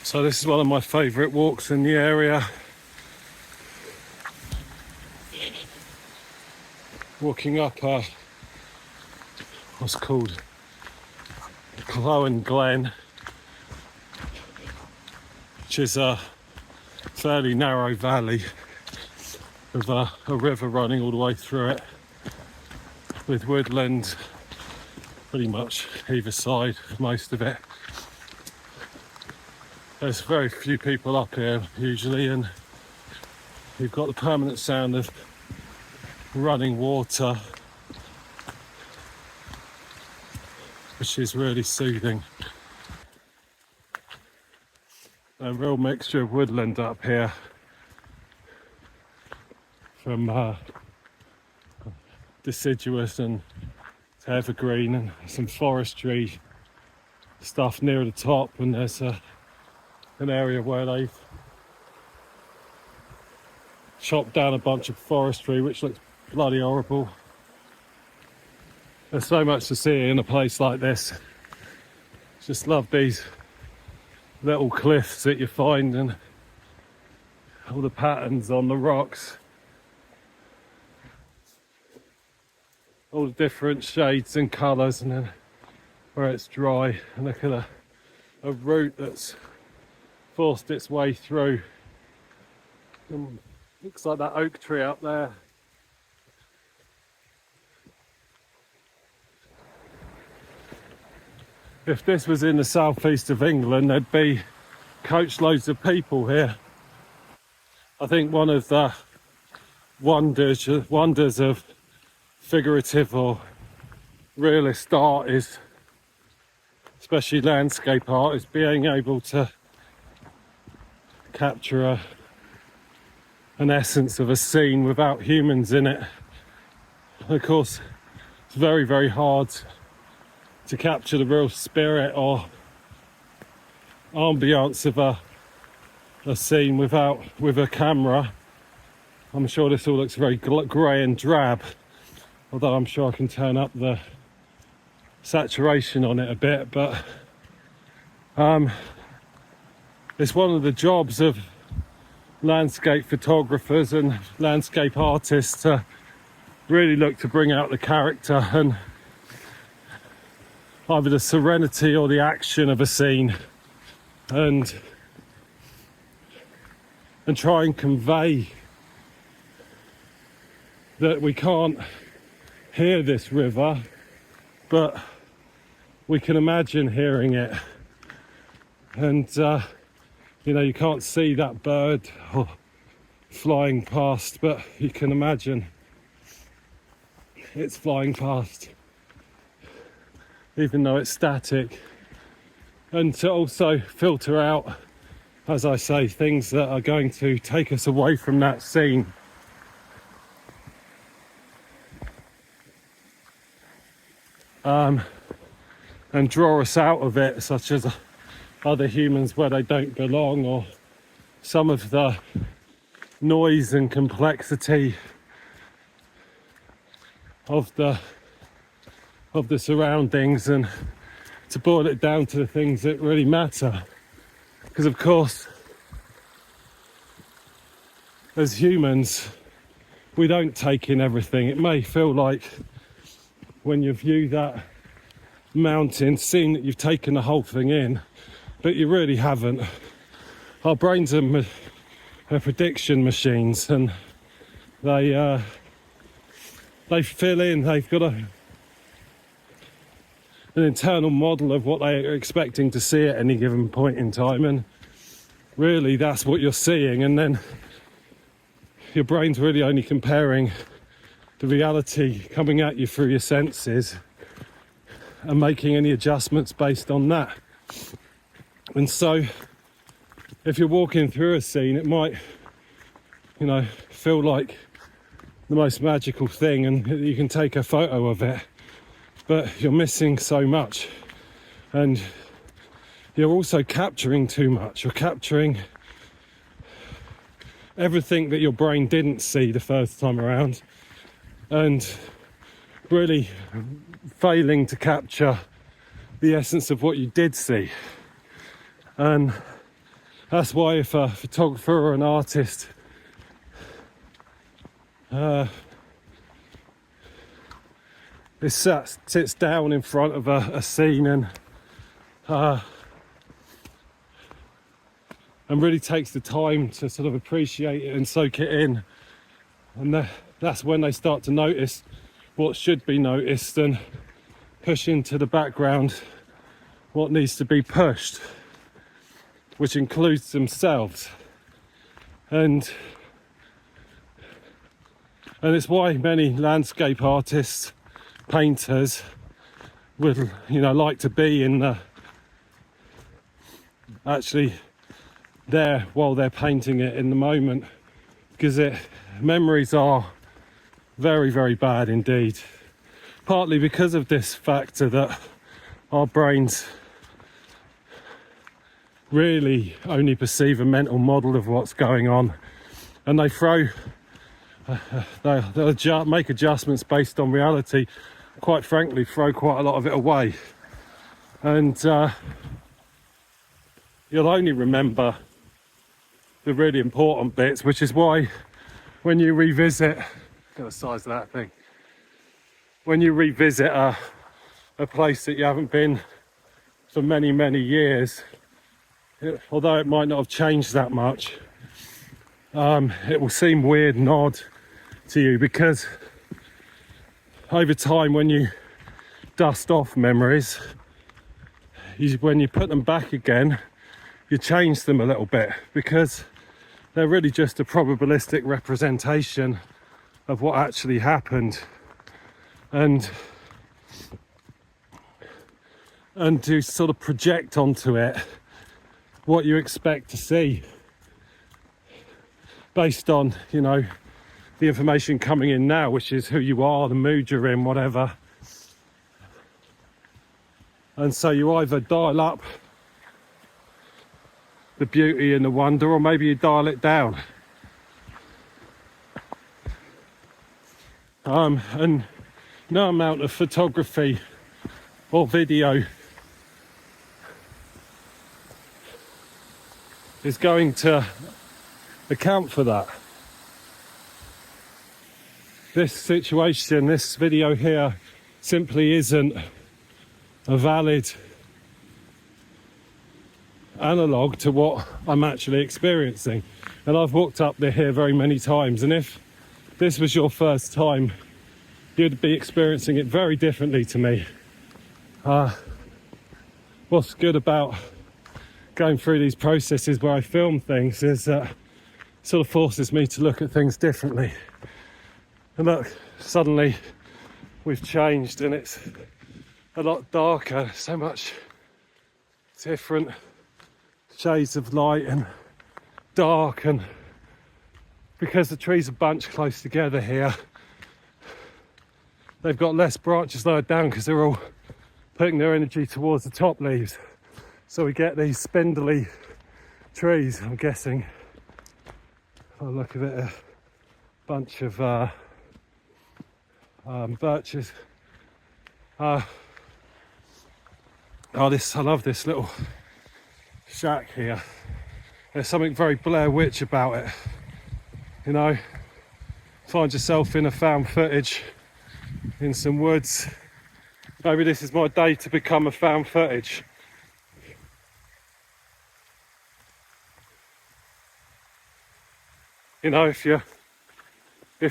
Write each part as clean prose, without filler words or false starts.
So this is one of my favourite walks in the area. Walking up what's called Clowen Glen, which is a fairly narrow valley with a river running all the way through it, with woodland pretty much either side, most of it. There's very few people up here usually, and you've got the permanent sound of running water, which is really soothing. A real mixture of woodland up here, from deciduous and evergreen, and some forestry stuff near the top, and there's an area where they've chopped down a bunch of forestry which looks bloody horrible. There's so much to see in a place like this. Just love these little cliffs that you find and all the patterns on the rocks, all the different shades and colours, and then where it's dry, and look at a root that's forced its way through. Looks like that oak tree up there. If this was in the southeast of England, there'd be coach loads of people here. I think one of the wonders of figurative or realist art is, especially landscape art, is being able to capture an essence of a scene without humans in it. Of course, it's very, very hard to capture the real spirit or ambience of a scene with a camera. I'm sure this all looks very grey and drab, although I'm sure I can turn up the saturation on it a bit, but it's one of the jobs of landscape photographers and landscape artists to really look to bring out the character and either the serenity or the action of a scene, and try and convey that we can't hear this river, but we can imagine hearing it. And you can't see that bird flying past, but you can imagine it's flying past, even though it's static. And to also filter out, as I say, things that are going to take us away from that scene. And draw us out of it, such as other humans where they don't belong, or some of the noise and complexity of the surroundings, and to boil it down to the things that really matter. Because of course, as humans, we don't take in everything. It may feel like when you view that mountain scene that you've taken the whole thing in, but you really haven't. Our brains are prediction machines, and they fill in. They've got an internal model of what they are expecting to see at any given point in time, and really that's what you're seeing. And then your brain's really only comparing the reality coming at you through your senses and making any adjustments based on that. And so if you're walking through a scene, it might feel like the most magical thing, and you can take a photo of it, but you're missing so much, and you're also capturing too much. You're capturing everything that your brain didn't see the first time around, and really failing to capture the essence of what you did see. And That's why if a photographer or an artist sits down in front of a scene and really takes the time to sort of appreciate it and soak it in, and that's when they start to notice what should be noticed and push into the background what needs to be pushed, which includes themselves. And it's why many landscape artists, painters would, like to be in the actually there while they're painting it in the moment, because memories are very, very bad indeed. Partly because of this factor that our brains really only perceive a mental model of what's going on, and they they'll make adjustments based on reality, quite frankly throw quite a lot of it away, and you'll only remember the really important bits, which is why when you revisit, look at the size of that thing, when you revisit a place that you haven't been for many, many years, although it might not have changed that much, it will seem weird and odd to you, because over time, when you dust off memories, when you put them back again, you change them a little bit, because they're really just a probabilistic representation of what actually happened, and to sort of project onto it what you expect to see based on, the information coming in now, which is who you are, the mood you're in, whatever. And so you either dial up the beauty and the wonder, or maybe you dial it down. And no amount of photography or video is going to account for that. This situation, this video here, simply isn't a valid analogue to what I'm actually experiencing. And I've walked up here very many times, and if this was your first time, you'd be experiencing it very differently to me. What's good about going through these processes where I film things is that it sort of forces me to look at things differently. And look, suddenly we've changed and it's a lot darker, so much different shades of light and dark, and because the trees are bunched close together here, they've got less branches lowered down because they're all putting their energy towards the top leaves. So we get these spindly trees, I'm guessing. Oh, look at it, a bunch of birches. I love this little shack here. There's something very Blair Witch about it. Find yourself in a found footage in some woods. Maybe this is my day to become a found footage. If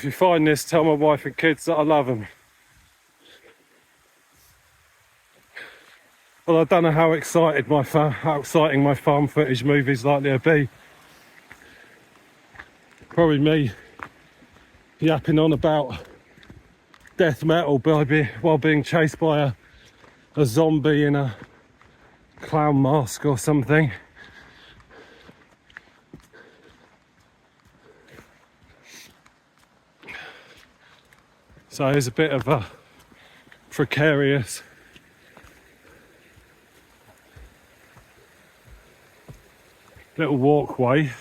you find this, tell my wife and kids that I love them. Well, I don't know how exciting my found footage movie is likely to be. Probably me yapping on about death metal while being chased by a zombie in a clown mask or something. So there's a bit of a precarious little walkway.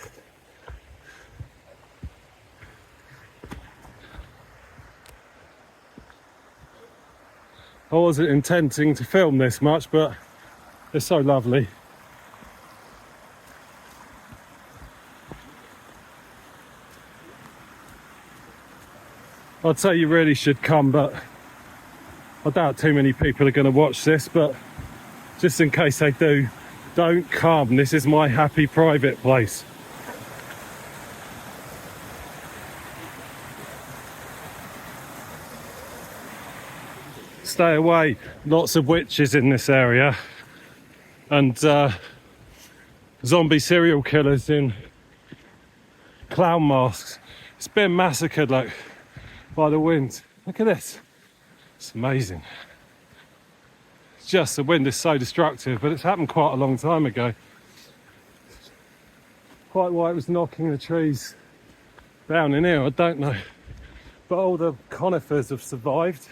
I wasn't intending to film this much, but it's so lovely. I'd say you really should come, but I doubt too many people are going to watch this, but just in case they do, don't come. This is my happy private place. Stay away. Lots of witches in this area, and zombie serial killers in clown masks. It's been massacred, like, by the wind. Look at this. It's amazing. It's just the wind is so destructive, but it's happened quite a long time ago. Quite why it was knocking the trees down in here, I don't know. But all the conifers have survived.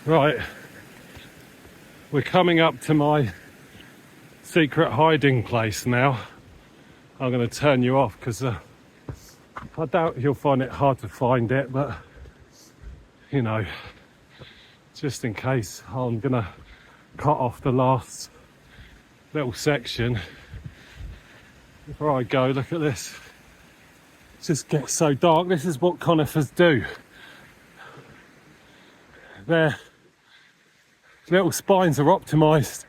Right, we're coming up to my secret hiding place now. I'm going to turn you off because I doubt you'll find it hard to find it, but you know, just in case, I'm going to cut off the last little section. Before I go, look at this. It just gets so dark. This is what conifers do. Their little spines are optimised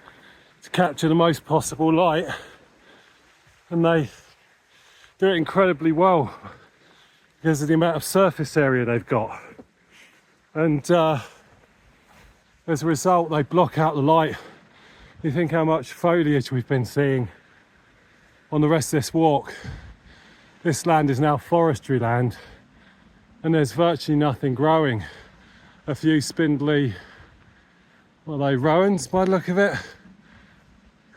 to capture the most possible light, and they do it incredibly well because of the amount of surface area they've got. And as a result, they block out the light. You think how much foliage we've been seeing on the rest of this walk. This land is now forestry land, and there's virtually nothing growing. A few spindly, what are they, rowans by the look of it?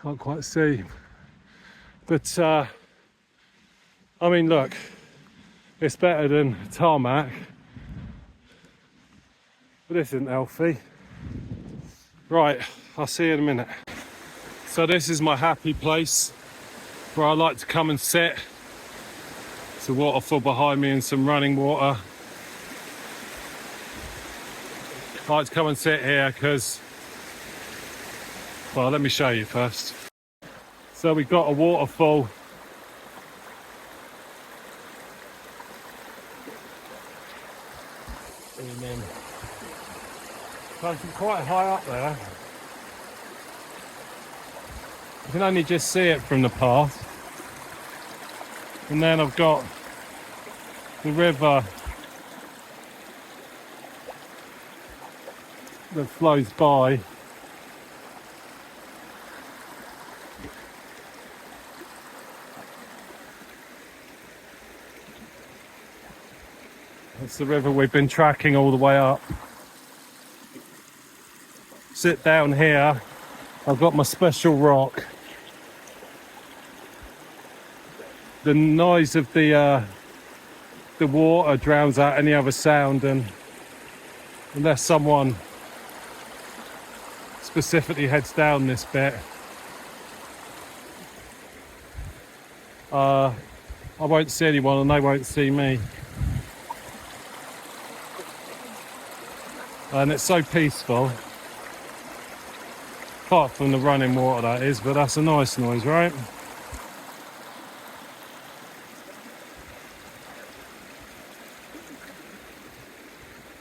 Can't quite see. But I mean, look, it's better than tarmac, but this isn't healthy. Right, I'll see you in a minute. So this is my happy place where I like to come and sit. There's a waterfall behind me and some running water. I like to come and sit here because, well, let me show you first. So we've got a waterfall. And then, so it's quite high up there. You can only just see it from the path. And then I've got the river that flows by. That's the river we've been tracking all the way up. Sit down here. I've got my special rock. The noise of the water drowns out any other sound, and unless someone specifically heads down this bit, I won't see anyone and they won't see me. And it's so peaceful, apart from the running water that is, but that's a nice noise, right?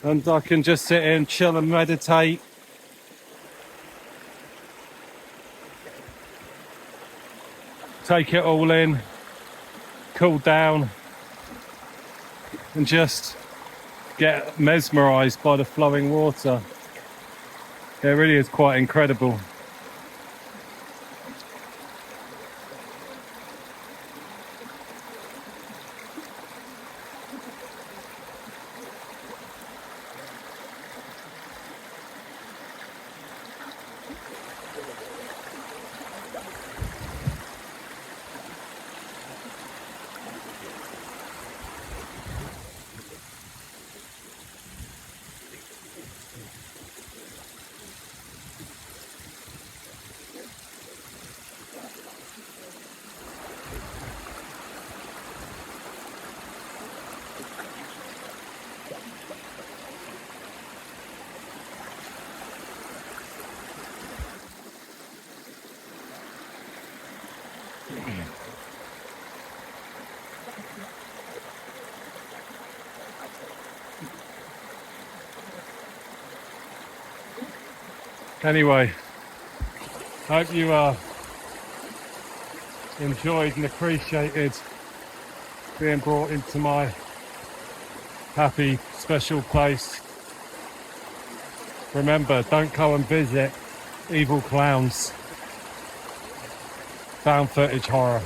And I can just sit here and chill and meditate. Take it all in, cool down, and just get mesmerised by the flowing water. It really is quite incredible. Anyway, hope you enjoyed and appreciated being brought into my happy, special place. Remember, don't go and visit evil clowns. Found footage horror.